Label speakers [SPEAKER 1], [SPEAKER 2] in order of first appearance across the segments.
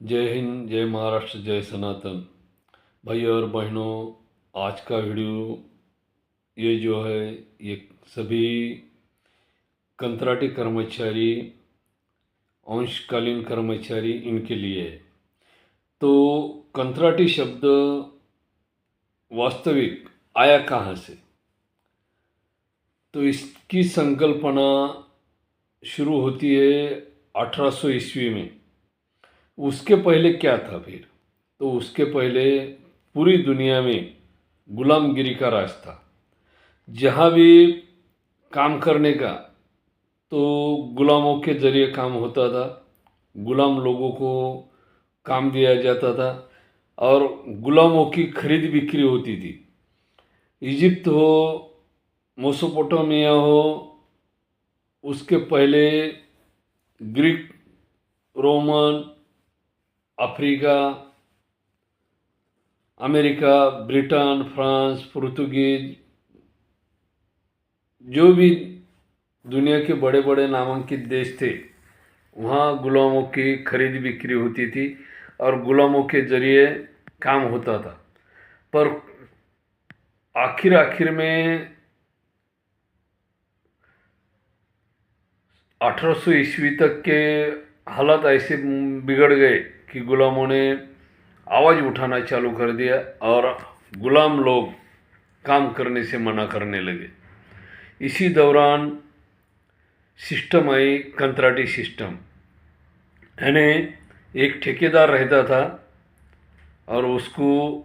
[SPEAKER 1] जय हिंद, जय महाराष्ट्र, जय सनातन। भाई और बहनों, आज का वीडियो ये जो है ये सभी कंत्राटी कर्मचारी, अंशकालीन कर्मचारी इनके लिए है। तो कंत्राटी शब्द वास्तविक आया कहाँ से? तो इसकी संकल्पना शुरू होती है 1800 ईस्वी में। उसके पहले क्या था फिर? तो उसके पहले पूरी दुनिया में गुलामगिरी का राज था। जहाँ भी काम करने का तो गुलामों के जरिए काम होता था। गुलाम लोगों को काम दिया जाता था और गुलामों की खरीद बिक्री होती थी। इजिप्ट हो, मेसोपोटामिया हो, उसके पहले Greek, Roman, Africa, America, Britain, France, Portuguese, जो भी दुनिया के बड़े बड़े नामांकित देश थे, वहाँ गुलामों की खरीद बिक्री होती थी और गुलामों के जरिए काम होता था। पर आखिर आखिर में 1800 ईस्वी तक के हालात ऐसे बिगड़ गए कि गुलामों ने आवाज़ उठाना चालू कर दिया और गुलाम लोग काम करने से मना करने लगे। इसी दौरान सिस्टम आई कंत्राटी सिस्टम। यानी एक ठेकेदार रहता था और उसको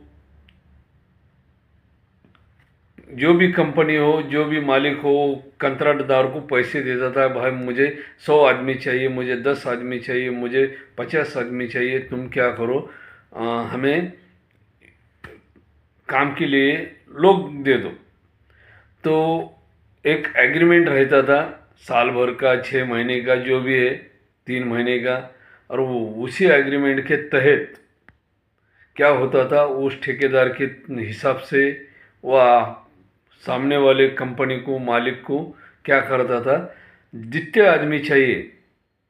[SPEAKER 1] जो भी कंपनी हो, जो भी मालिक हो, कंत्राटदार को पैसे देता था। भाई मुझे 100 आदमी चाहिए, मुझे 10 आदमी चाहिए, मुझे 50 आदमी चाहिए, तुम क्या करो, हमें काम के लिए लोग दे दो। तो एक एग्रीमेंट रहता था, साल भर का, 6 महीने का, जो भी है, 3 महीने का। और वो उसी एग्रीमेंट के तहत क्या होता था, उस ठेकेदार के हिसाब से वह सामने वाले कंपनी को, मालिक को क्या करता था, जितने आदमी चाहिए,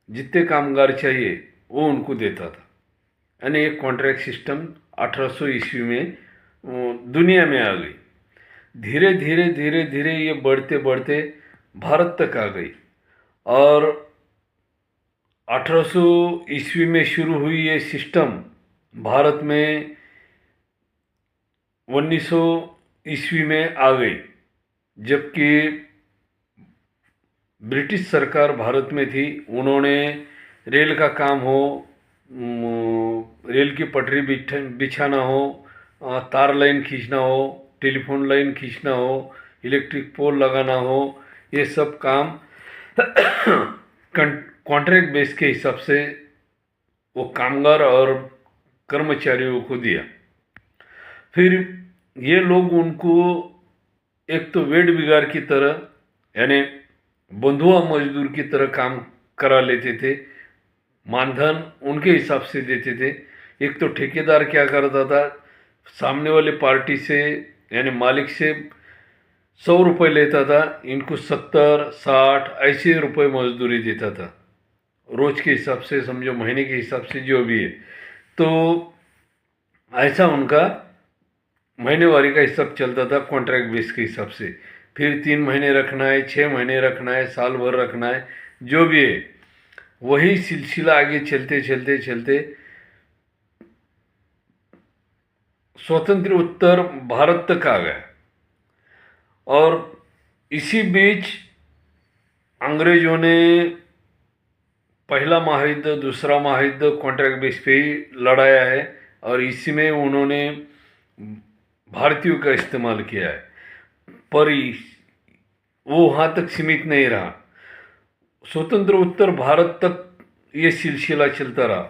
[SPEAKER 1] जितने कामगार चाहिए, वो उनको देता था। यानी एक कॉन्ट्रैक्ट सिस्टम 1800 ईस्वी में दुनिया में आ गई। धीरे धीरे धीरे धीरे ये बढ़ते बढ़ते भारत तक आ गई और 1800 ईस्वी में शुरू हुई ये सिस्टम भारत में 1900 ईस्वी में आ गई। जबकि ब्रिटिश सरकार भारत में थी, उन्होंने रेल का काम हो, रेल की पटरी बिछाना हो, तार लाइन खींचना हो, टेलीफोन लाइन खींचना हो, इलेक्ट्रिक पोल लगाना हो, ये सब काम कॉन्ट्रैक्ट बेस के हिसाब से वो कामगार और कर्मचारियों को दिया। फिर ये लोग उनको एक तो वेट बिगाड़ की तरह, यानी बंधुआ मजदूर की तरह काम करा लेते थे। मानधन उनके हिसाब से देते थे। एक तो ठेकेदार क्या करता था, सामने वाले पार्टी से यानी मालिक से 100 रुपये लेता था, इनको 70-60 ऐसे रुपये मजदूरी देता था, रोज के हिसाब से, समझो महीने के हिसाब से, जो भी है। तो ऐसा उनका महीनेवारी का हिसाब चलता था कॉन्ट्रैक्ट बेस के हिसाब से। फिर 3 महीने रखना है, 6 महीने रखना है, साल भर रखना है, जो भी है। वही सिलसिला आगे चलते चलते चलते स्वतंत्र उत्तर भारत तक आ गया। और इसी बीच अंग्रेजों ने पहला महायुद्ध, दूसरा महायुद्ध कॉन्ट्रैक्ट बेस पे ही लड़ाया है और इसी में उन्होंने भारतीयों का इस्तेमाल किया है। पर वो वहाँ तक सीमित नहीं रहा, स्वतंत्र उत्तर भारत तक ये सिलसिला चलता रहा।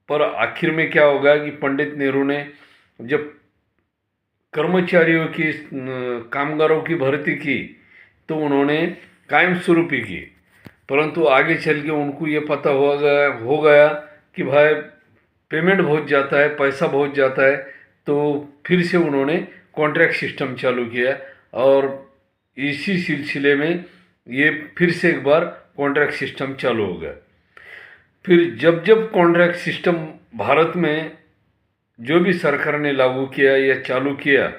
[SPEAKER 1] पर आखिर में क्या होगा कि पंडित नेहरू ने जब कर्मचारियों की, कामगारों की भर्ती की, तो उन्होंने कायम स्वरूपी की। परंतु आगे चल के उनको ये पता हो गया कि भाई पेमेंट बहुत जाता है, पैसा बहुत जाता है। तो फिर से उन्होंने कॉन्ट्रैक्ट सिस्टम चालू किया और इसी सिलसिले में ये फिर से एक बार कॉन्ट्रैक्ट सिस्टम चालू हो गया। फिर जब जब कॉन्ट्रैक्ट सिस्टम भारत में जो भी सरकार ने लागू किया या चालू किया,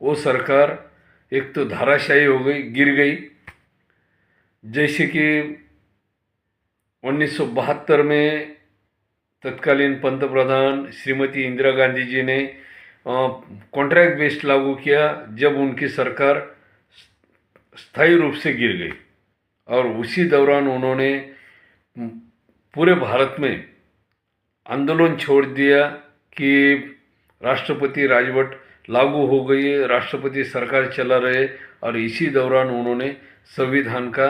[SPEAKER 1] वो सरकार एक तो धाराशायी हो गई, गिर गई। जैसे कि 1972 में तत्कालीन पंतप्रधान श्रीमती इंदिरा गांधी जी ने कॉन्ट्रैक्ट बेस्ड लागू किया, जब उनकी सरकार स्थायी रूप से गिर गई। और उसी दौरान उन्होंने पूरे भारत में आंदोलन छोड़ दिया कि राष्ट्रपति राजवट लागू हो गई है, राष्ट्रपति सरकार चला रहे। और इसी दौरान उन्होंने संविधान का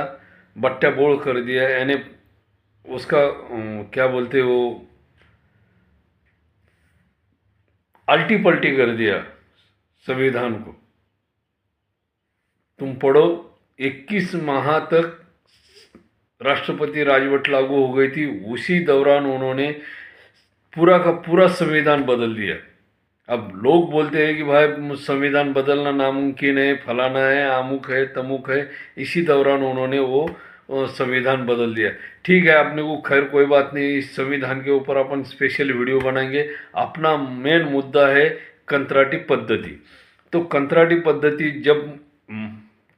[SPEAKER 1] बट्टा बोड़ कर दिया, यानी उसका क्या बोलते वो अल्टी पल्टी कर दिया संविधान को। तुम पढ़ो, 21 माह तक राष्ट्रपति राजवट लागू हो गई थी। उसी दौरान उन्होंने पूरा का पूरा संविधान बदल दिया। अब लोग बोलते हैं कि भाई संविधान बदलना नामुमकिन है, फलाना है, अमुक है, तमुक है। इसी दौरान उन्होंने वो संविधान बदल दिया। ठीक है, अपने को खैर कोई बात नहीं, इस संविधान के ऊपर अपन स्पेशल वीडियो बनाएंगे। अपना मेन मुद्दा है कंत्राटी पद्धति। तो कंत्राटी पद्धति जब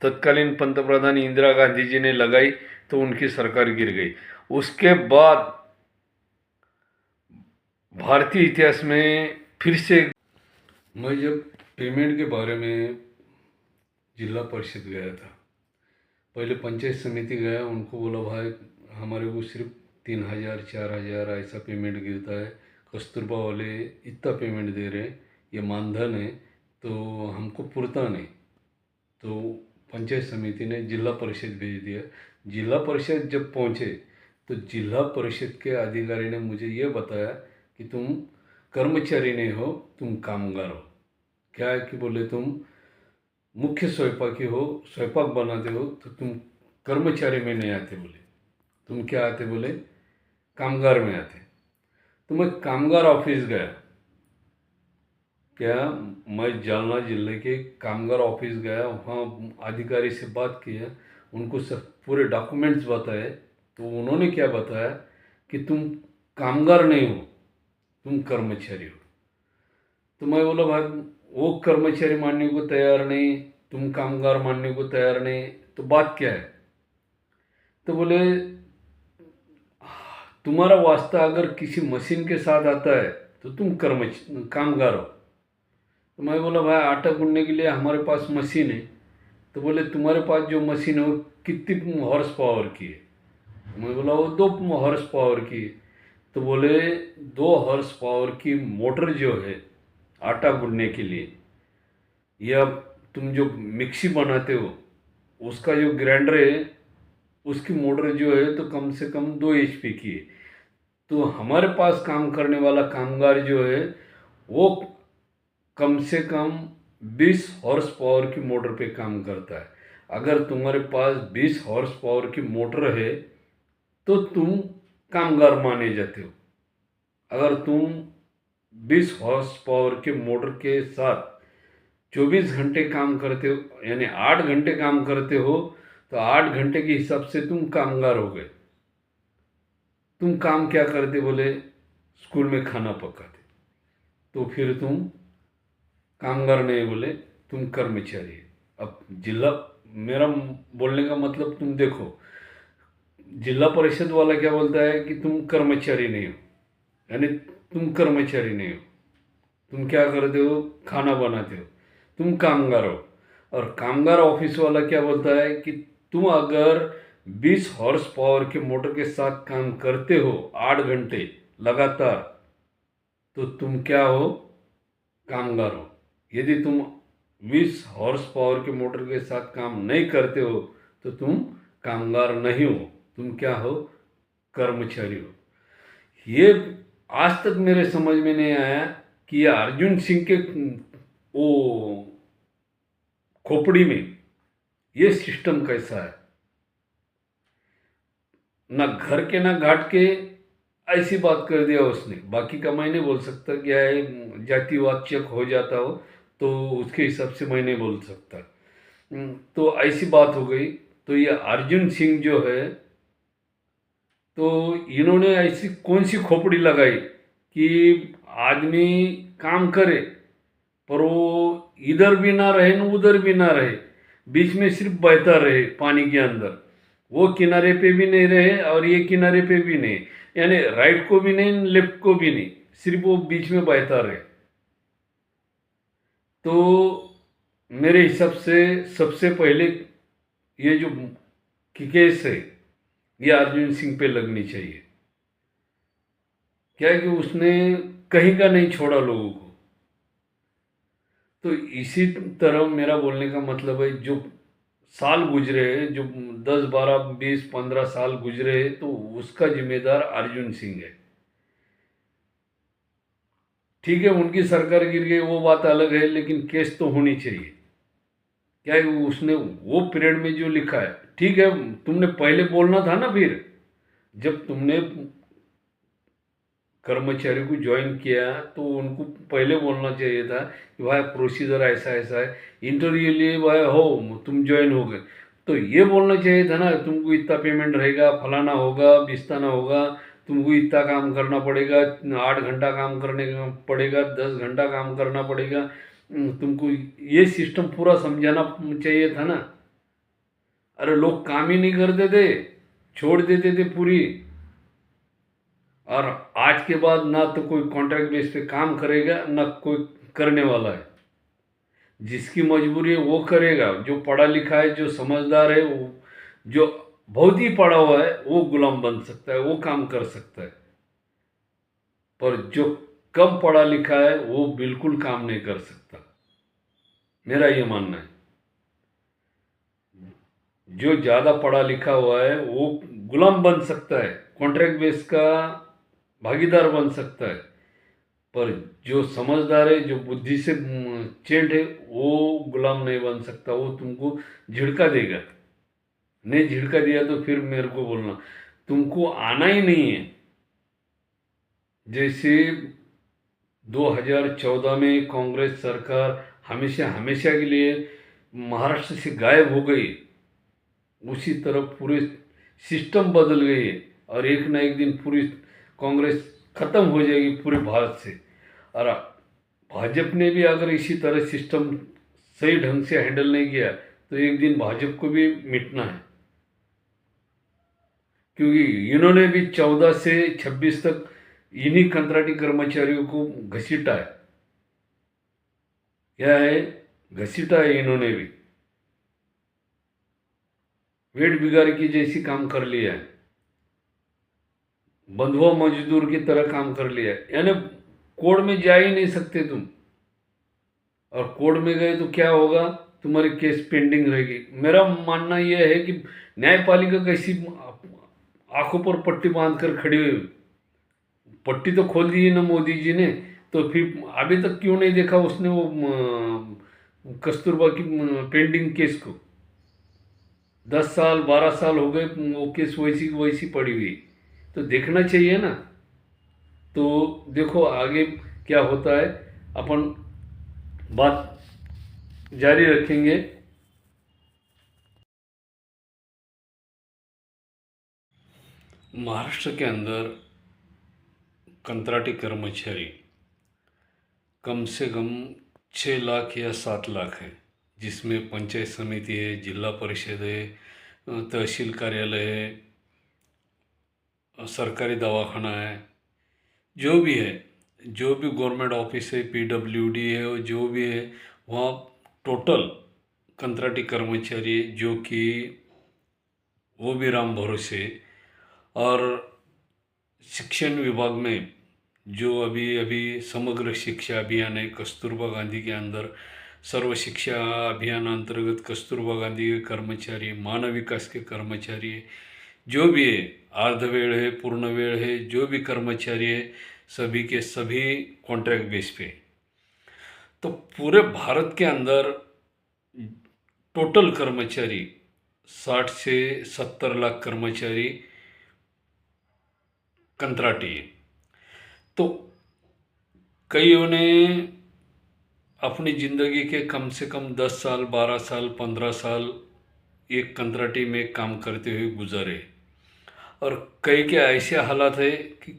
[SPEAKER 1] तत्कालीन पंतप्रधान इंदिरा गांधी जी ने लगाई तो उनकी सरकार गिर गई। उसके बाद भारतीय इतिहास में फिर से मैं जब पेमेंट के बारे में जिला परिषद गया था, पहले पंचायत समिति गया, उनको बोला भाई हमारे को सिर्फ 3,000 4,000 ऐसा पेमेंट गिरता है, कस्तूरबा वाले इतना पेमेंट दे रहे हैं, ये मानधन है, तो हमको पुरता नहीं। तो पंचायत समिति ने जिला परिषद भेज दिया। जिला परिषद जब पहुँचे तो जिला परिषद के अधिकारी ने मुझे ये बताया कि तुम कर्मचारी नहीं हो, तुम कामगार हो। क्या है कि बोले तुम मुख्य स्वयंपाकी हो, स्वयंपाक बनाते हो, तो तुम कर्मचारी में नहीं आते। बोले तुम क्या आते? बोले कामगार में आते। तो मैं कामगार ऑफिस गया। क्या मैं जालना जिले के कामगार ऑफिस गया, वहाँ अधिकारी से बात किया, उनको सब पूरे डॉक्यूमेंट्स बताए। तो उन्होंने क्या बताया कि तुम कामगार नहीं हो, तुम कर्मचारी हो। तो मैं बोला भाई वो कर्मचारी मानने को तैयार नहीं, तुम कामगार मानने को तैयार नहीं, तो बात क्या है? तो बोले तुम्हारा वास्ता अगर किसी मशीन के साथ आता है तो तुम कामगार हो। तो मैं बोला भाई आटा गूंदने के लिए हमारे पास मशीन है। तो बोले तुम्हारे पास जो मशीन है वो कितनी हॉर्स पावर की है? तो मैं बोला वो 2 हॉर्स पावर की है। तो बोले 2 हॉर्स पावर की मोटर जो है आटा गूंदने के लिए, या तुम जो मिक्सी बनाते हो उसका जो ग्राइंडर है उसकी मोटर जो है तो कम से कम 2 HP की है। तो हमारे पास काम करने वाला कामगार जो है वो कम से कम 20 हॉर्स पावर की मोटर पे काम करता है। अगर तुम्हारे पास 20 हॉर्स पावर की मोटर है तो तुम कामगार माने जाते हो। अगर तुम 20 हॉर्स पावर के मोटर के साथ 24 घंटे काम करते हो, यानी 8 घंटे काम करते हो, तो 8 घंटे के हिसाब से तुम कामगार हो गए। तुम काम क्या करते? बोले स्कूल में खाना पकाते। तो फिर तुम कामगार नहीं, बोले तुम कर्मचारी। अब जिला, मेरा बोलने का मतलब तुम देखो, जिला परिषद वाला क्या बोलता है कि तुम कर्मचारी नहीं हो, यानी तुम कर्मचारी नहीं हो, तुम क्या करते हो? खाना बनाते हो, तुम कामगार हो। और कामगार ऑफिस वाला क्या बोलता है कि तुम अगर 20 हॉर्स पावर के मोटर के साथ काम करते हो 8 घंटे लगातार, तो तुम क्या हो? कामगार हो। यदि तुम 20 हॉर्स पावर के मोटर के साथ काम नहीं करते हो तो तुम कामगार नहीं हो, तुम क्या हो? कर्मचारी हो। ये आज तक मेरे समझ में नहीं आया कि ये अर्जुन सिंह के वो खोपड़ी में ये सिस्टम कैसा है। ना घर के ना घाट के, ऐसी बात कर दिया उसने। बाकी का मैं नहीं बोल सकता, क्या है जातिवाद चेक हो जाता हो तो उसके हिसाब से मैं नहीं बोल सकता। तो ऐसी बात हो गई। तो ये अर्जुन सिंह जो है तो इन्होंने ऐसी कौन सी खोपड़ी लगाई कि आदमी काम करे पर वो इधर भी ना रहे न उधर भी ना रहे, बीच में सिर्फ बहता रहे पानी के अंदर। वो किनारे पे भी नहीं रहे और ये किनारे पे भी नहीं, यानी राइट को भी नहीं लेफ्ट को भी नहीं, सिर्फ वो बीच में बहता रहे। तो मेरे हिसाब से सबसे पहले ये जो केस है ये अर्जुन सिंह पे लगनी चाहिए। क्या है कि उसने कहीं का नहीं छोड़ा लोगों को। तो इसी तरह मेरा बोलने का मतलब है, जो साल गुजरे हैं, जो 10, 12, 20, 15 साल गुजरे हैं, तो उसका जिम्मेदार अर्जुन सिंह है। ठीक है, उनकी सरकार गिर गई वो बात अलग है, लेकिन केस तो होनी चाहिए। क्या है उसने वो पीरियड में जो लिखा है, ठीक है, तुमने पहले बोलना था ना। फिर जब तुमने कर्मचारी को ज्वाइन किया तो उनको पहले बोलना चाहिए था कि भाई प्रोसीजर ऐसा ऐसा है, इंटरव्यू लिए भाई हो तुम ज्वाइन हो गए तो ये बोलना चाहिए था ना, तुमको इतना पेमेंट रहेगा, फलाना होगा, बिस्ताना होगा, तुमको इतना काम करना पड़ेगा, 8 घंटा काम करने का पड़ेगा, 10 घंटा काम करना पड़ेगा। तुमको ये सिस्टम पूरा समझाना चाहिए था ना। अरे लोग काम ही नहीं करते थे, छोड़ देते थे पूरी। और आज के बाद ना तो कोई कॉन्ट्रैक्ट बेस पे काम करेगा ना कोई करने वाला है। जिसकी मजबूरी है वो करेगा, जो पढ़ा लिखा है, जो समझदार है, वो जो बहुत ही पढ़ा हुआ है वो गुलाम बन सकता है, वो काम कर सकता है। पर जो कम पढ़ा लिखा है वो बिल्कुल काम नहीं कर सकता, मेरा ये मानना है। जो ज़्यादा पढ़ा लिखा हुआ है वो गुलाम बन सकता है, कॉन्ट्रैक्ट बेस का भागीदार बन सकता है। पर जो समझदार है, जो बुद्धि से चेंट है, वो गुलाम नहीं बन सकता। वो तुमको झिड़का देगा। नहीं झिड़का दिया तो फिर मेरे को बोलना तुमको आना ही नहीं है। जैसे 2014 में कांग्रेस सरकार हमेशा हमेशा के लिए महाराष्ट्र से गायब हो गई, उसी तरह पूरे सिस्टम बदल गई है और एक ना एक दिन पूरी कांग्रेस खत्म हो जाएगी पूरे भारत से। और भाजपा ने भी अगर इसी तरह सिस्टम सही ढंग से हैंडल नहीं किया तो एक दिन भाजपा को भी मिटना है। क्योंकि इन्होंने भी 14 से 26 तक इन्हीं कंत्राटी कर्मचारियों को घसीटा है। क्या है, घसीटा है इन्होंने भी, वेट बिगाड़ की जैसी काम कर लिया है, बंधुआ मजदूर की तरह काम कर लिया है। यानी कोर्ट में जा ही नहीं सकते तुम, और कोर्ट में गए तो क्या होगा, तुम्हारी केस पेंडिंग रहेगी। मेरा मानना यह है कि न्यायपालिका कैसी आंखों पर पट्टी बांध कर खड़ी हुई, पट्टी तो खोल दी ना मोदी जी ने, तो फिर अभी तक क्यों नहीं देखा उसने वो कस्तूरबा की पेंडिंग केस को। 10 साल 12 साल हो गए वो केस वैसी वैसी पड़ी हुई, तो देखना चाहिए ना। तो देखो आगे क्या होता है, अपन बात जारी रखेंगे। महाराष्ट्र के अंदर कंत्राटी कर्मचारी कम से कम 6 लाख या 7 लाख है, जिसमें पंचायत समिति है, जिला परिषद है, तहसील कार्यालय है, सरकारी दवाखाना है, जो भी है, जो भी गवर्नमेंट ऑफिस है, पीडब्ल्यूडी है, और जो भी है वहाँ टोटल कंत्राटी कर्मचारी जो कि वो भी राम भरोसे। और शिक्षण विभाग में जो अभी अभी समग्र शिक्षा अभियान है कस्तूरबा गांधी के अंदर, सर्व शिक्षा अभियान अंतर्गत कस्तूरबा गांधी के कर्मचारी, मानव विकास के कर्मचारी, जो भी है, अर्धवेळ है, पूर्णवेळ है, जो भी कर्मचारी है, सभी के सभी कॉन्ट्रैक्ट बेस पे। तो पूरे भारत के अंदर टोटल कर्मचारी 60 से 70 लाख कर्मचारी कंत्राटी है। तो कईयों ने अपनी ज़िंदगी के कम से कम 10 साल 12 साल 15 साल एक कंत्राटी में काम करते हुए गुजारे, और कई के ऐसे हालात है कि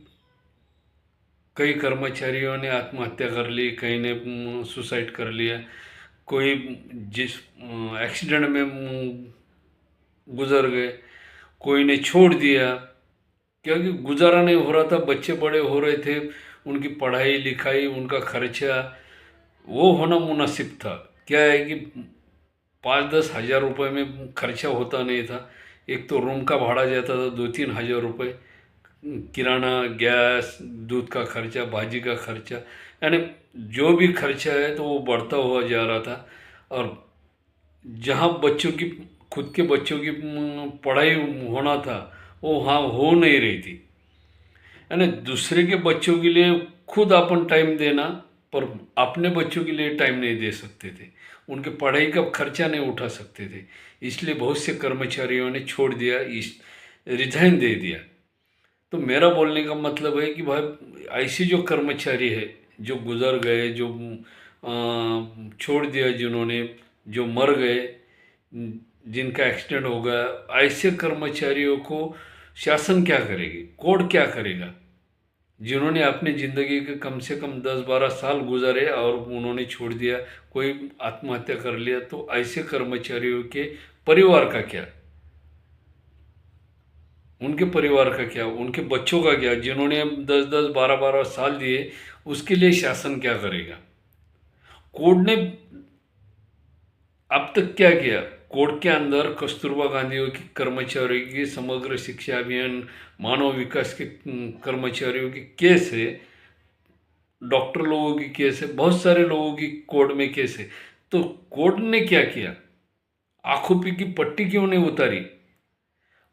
[SPEAKER 1] कई कर्मचारियों ने आत्महत्या कर ली, कई ने सुसाइड कर लिया, कोई जिस एक्सीडेंट में गुजर गए, कोई ने छोड़ दिया, क्योंकि गुजारा नहीं हो रहा था, बच्चे बड़े हो रहे थे, उनकी पढ़ाई लिखाई, उनका खर्चा वो होना मुनासिब था। क्या है कि 5-10 हज़ार रुपये में खर्चा होता नहीं था। एक तो रूम का भाड़ा जाता था 2-3 हज़ार रुपये, किराना, गैस, दूध का खर्चा, भाजी का खर्चा, यानी जो भी खर्चा है तो वो बढ़ता हुआ जा रहा था। और जहाँ बच्चों की, खुद के बच्चों की पढ़ाई होना था, वो वहाँ हो नहीं रही थी। यानी दूसरे के बच्चों के लिए खुद अपन टाइम देना, पर अपने बच्चों के लिए टाइम नहीं दे सकते थे, उनके पढ़ाई का खर्चा नहीं उठा सकते थे। इसलिए बहुत से कर्मचारियों ने छोड़ दिया, इस रिजाइन दे दिया। तो मेरा बोलने का मतलब है कि भाई ऐसे जो कर्मचारी है, जो गुजर गए, जो छोड़ दिया जिन्होंने, जो मर गए, जिनका एक्सीडेंट हो गया, ऐसे कर्मचारियों को शासन क्या करेगी, कोर्ट क्या करेगा? जिन्होंने अपनी ज़िंदगी के कम से कम 10-12 साल गुजारे और उन्होंने छोड़ दिया, कोई आत्महत्या कर लिया, तो ऐसे कर्मचारियों के परिवार का क्या, उनके परिवार का क्या, उनके बच्चों का क्या, जिन्होंने 10-10 12-12 साल दिए, उसके लिए शासन क्या करेगा? कोर्ट ने अब तक क्या किया? कोर्ट के अंदर कस्तूरबा गांधी की कर्मचारियों की समग्र शिक्षा अभियान, मानव विकास के कर्मचारियों की केस है, डॉक्टर लोगों की केस है, बहुत सारे लोगों की कोर्ट में केस है। तो कोर्ट ने क्या किया? आंखों पे की पट्टी क्यों नहीं उतारी?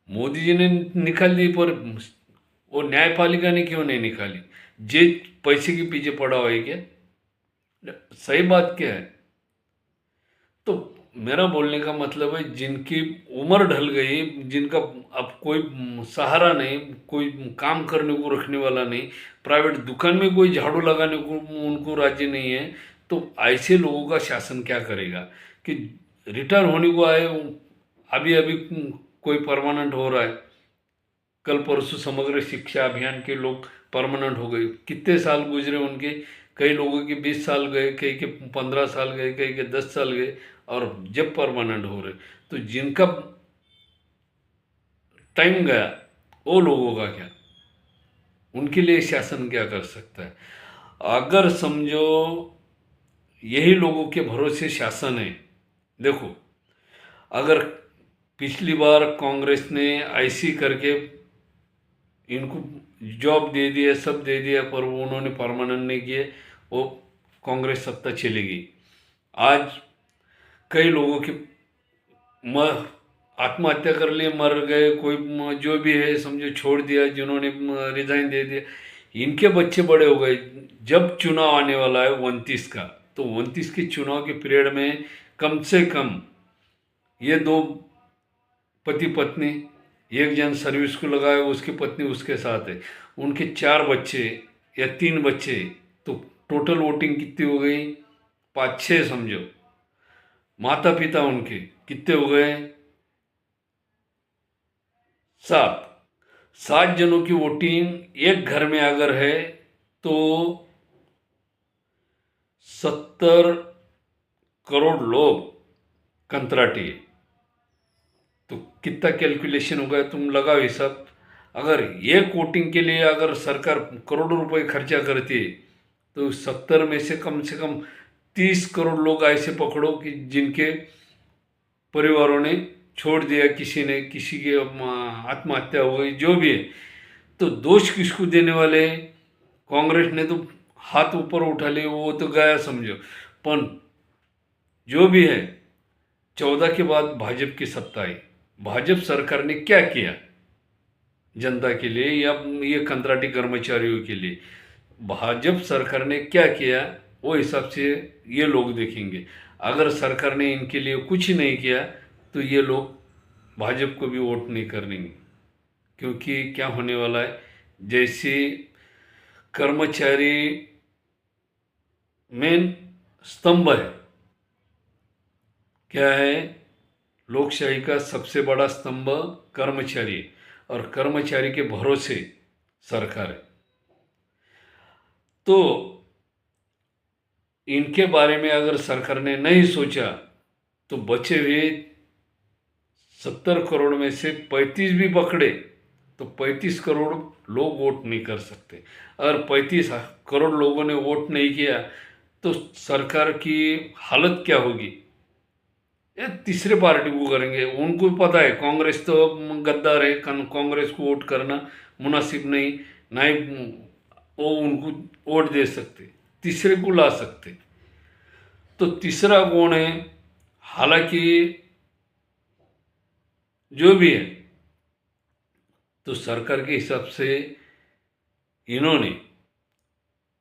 [SPEAKER 1] मोदी जी ने निकाल दी, पर वो न्यायपालिका ने क्यों नहीं निकाली? जे पैसे के पीछे पड़ा हुआ है क्या? सही बात क्या है? तो मेरा बोलने का मतलब है, जिनकी उम्र ढल गई, जिनका अब कोई सहारा नहीं, कोई काम करने को रखने वाला नहीं, प्राइवेट दुकान में कोई झाड़ू लगाने को उनको राजी नहीं है, तो ऐसे लोगों का शासन क्या करेगा? कि रिटायर होने को आए, अभी अभी कोई परमानेंट हो रहा है, कल परसों समग्र शिक्षा अभियान के लोग परमानेंट हो गए, कितने साल गुजरे उनके? कई लोगों के 20 साल गए, कई के 15 साल गए, कई के 10 साल गए, और जब परमानेंट हो रहे, तो जिनका टाइम गया, वो लोगों का क्या? उनके लिए शासन क्या कर सकता है? अगर समझो यही लोगों के भरोसे शासन है, देखो, अगर पिछली बार कांग्रेस ने ऐसी करके इनको जॉब दे दिया, सब दे दिया, पर वो उन्होंने परमानेंट नहीं किए, वो कांग्रेस सत्ता चली गई। आज कई लोगों की म आत्महत्या कर लिए, मर गए, कोई जो भी है समझो छोड़ दिया, जिन्होंने रिजाइन दे दिया, इनके बच्चे बड़े हो गए। जब चुनाव आने वाला है 29 का, तो 29 के चुनाव के पीरियड में कम से कम ये दो पति पत्नी, एक जन सर्विस को लगा है, उसकी पत्नी उसके साथ है, उनके 4 बच्चे या 3 बच्चे, तो टोटल वोटिंग कितनी हो गई? 5-6 समझो। माता पिता उनके कितने हो गए? 7। 7 जनों की वोटिंग एक घर में अगर है, तो 70 करोड़ लोग कंत्राटी है। तो कितना कैलकुलेशन होगा, तुम लगाओ हिसाब। अगर एक वोटिंग के लिए अगर सरकार करोड़ों रुपए खर्चा करती है, तो 70 में से कम 30 करोड़ लोग ऐसे पकड़ो कि जिनके परिवारों ने छोड़ दिया, किसी ने, किसी की आत्महत्या हो गई, जो भी है, तो दोष किसको देने वाले हैं? कांग्रेस ने तो हाथ ऊपर उठा लिए, वो तो गया समझो। पर जो भी है, 14 के बाद भाजपा की सत्ता आई, भाजपा सरकार ने क्या किया जनता के लिए या ये कंत्राटी कर्मचारियों के लिए? भाजपा सरकार ने क्या किया, वो हिसाब से ये लोग देखेंगे। अगर सरकार ने इनके लिए कुछ ही नहीं किया, तो ये लोग भाजपा को भी वोट नहीं करेंगे। क्योंकि क्या होने वाला है, जैसे कर्मचारी मेन स्तंभ है, क्या है? लोकशाही का सबसे बड़ा स्तंभ कर्मचारी है। और कर्मचारी के भरोसे सरकार है। तो इनके बारे में अगर सरकार ने नहीं सोचा तो बचे हुए 70 करोड़ में से 35 भी पकड़े तो 35 करोड़ लोग वोट नहीं कर सकते। अगर 35 करोड़ लोगों ने वोट नहीं किया तो सरकार की हालत क्या होगी? ये तीसरे पार्टी को करेंगे। उनको भी पता है कांग्रेस तो गद्दार है, कांग्रेस को वोट करना मुनासिब नहीं, ना ही वो उनको वोट दे सकते, तीसरे को ला सकते। तो तीसरा कौन है? हालांकि जो भी है, तो सरकार के हिसाब से इन्होंने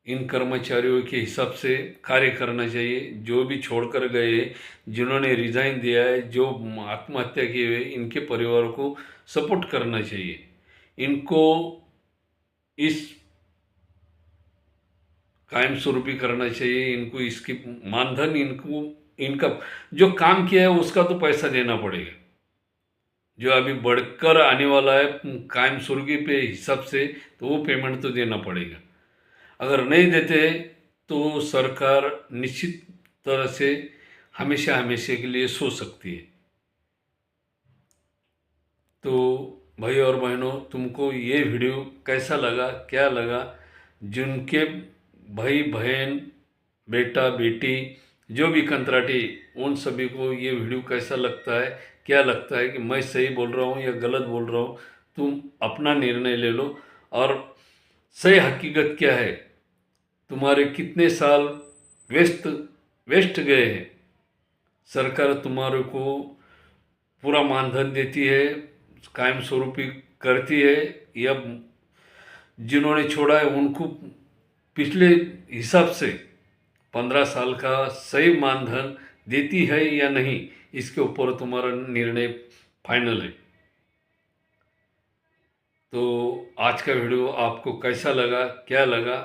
[SPEAKER 1] इन कर्मचारियों के हिसाब से कार्य करना चाहिए। जो भी छोड़कर गए, जिन्होंने रिजाइन दिया है, जो आत्महत्या किए हुए, इनके परिवार को सपोर्ट करना चाहिए। इनको इस कायम स्वरूपी करना चाहिए। इनको इसकी मानधन, इनको इनका जो काम किया है उसका तो पैसा देना पड़ेगा। जो अभी बढ़कर आने वाला है कायम स्वरूपी पे हिसाब से, तो वो पेमेंट तो देना पड़ेगा। अगर नहीं देते तो सरकार निश्चित तरह से हमेशा हमेशा के लिए सो सकती है। तो भाई और बहनों, तुमको ये वीडियो कैसा लगा, क्या लगा? जिनके भाई बहन, बेटा बेटी जो भी कंत्राटी, उन सभी को ये वीडियो कैसा लगता है, क्या लगता है कि मैं सही बोल रहा हूँ या गलत बोल रहा हूँ? तुम अपना निर्णय ले लो। और सही हकीकत क्या है, तुम्हारे कितने साल वेस्ट वेस्ट गए हैं? सरकार तुम्हारे को पूरा मानधन देती है, कायम स्वरूपी करती है, या जिन्होंने छोड़ा है उनको पिछले हिसाब से 15 साल का सही मानधन देती है या नहीं, इसके ऊपर तुम्हारा निर्णय फाइनल है। तो आज का वीडियो आपको कैसा लगा, क्या लगा,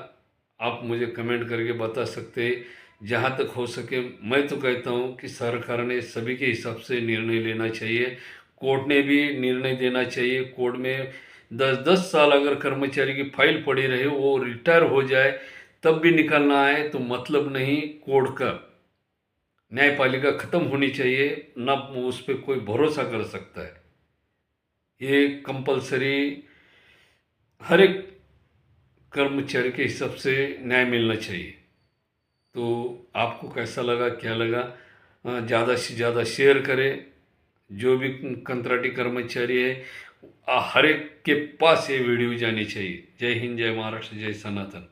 [SPEAKER 1] आप मुझे कमेंट करके बता सकते हैं। जहाँ तक हो सके मैं तो कहता हूँ कि सरकार ने सभी के हिसाब से निर्णय लेना चाहिए। कोर्ट ने भी निर्णय देना चाहिए। कोर्ट में 10-10 साल अगर कर्मचारी की फाइल पड़ी रहे, वो रिटायर हो जाए तब भी निकलना आए तो मतलब नहीं। कोर्ट का न्यायपालिका खत्म होनी चाहिए, न उस पर कोई भरोसा कर सकता है। ये कंपलसरी हर एक कर्मचारी के हिसाब से न्याय मिलना चाहिए। तो आपको कैसा लगा, क्या लगा? ज़्यादा से ज़्यादा शेयर करें। जो भी कंत्राटी कर्मचारी है, हर एक के पास ये वीडियो जानी चाहिए। जय हिंद, जय महाराष्ट्र, जय सनातन।